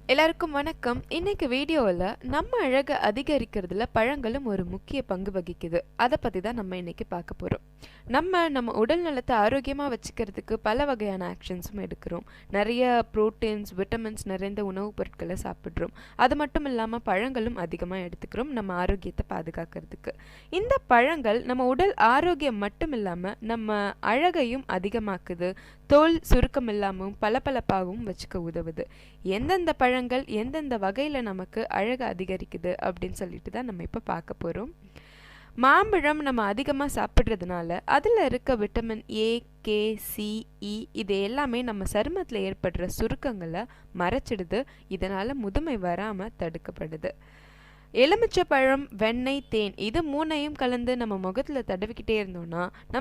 எல்லாருக்கும் வணக்கம். இன்னைக்கு வீடியோவில் நம்ம அழகை அதிகரிக்கிறதுல பழங்களும் ஒரு முக்கிய பங்கு வகிக்குது. அதை பற்றி தான் நம்ம இன்னைக்கு பார்க்க போகிறோம். நம்ம உடல் நலத்தை ஆரோக்கியமாக வச்சுக்கிறதுக்கு பல வகையான ஆக்ஷன்ஸும் எடுக்கிறோம். நிறைய ப்ரோட்டீன்ஸ், விட்டமின்ஸ் நிறைந்த உணவுப் பொருட்களை சாப்பிட்றோம். அது மட்டும் இல்லாமல் பழங்களும் அதிகமாக எடுத்துக்கிறோம் நம்ம ஆரோக்கியத்தை பாதுகாக்கிறதுக்கு. இந்த பழங்கள் நம்ம உடல் ஆரோக்கியம் மட்டும் இல்லாமல் நம்ம அழகையும் அதிகமாக்குது. தோல் சுருக்கம் இல்லாமல் பளபளப்பாகவும் வச்சுக்க உதவுது. எந்தெந்த பழங்கள் எந்தெந்த வகையில் நமக்கு அழகு அதிகரிக்குது அப்படின்னு சொல்லிட்டு தான் நம்ம இப்போ பார்க்க போகிறோம். மாம்பழம் நம்ம அதிகமாக சாப்பிட்றதுனால அதில் இருக்க விட்டமின் ஏ, கே, சி, இ இது எல்லாமே நம்ம சருமத்தில் ஏற்படுற சுருக்கங்களை மறைச்சிடுது. இதனால் முதுமை வராமல் தடுக்கப்படுது. எலுமிச்சை பழம், வெண்ணெய், தேன் இது மூணையும் கலந்து நம்ம முகத்தில் தடவிக்கிட்டே இருந்தோம்னா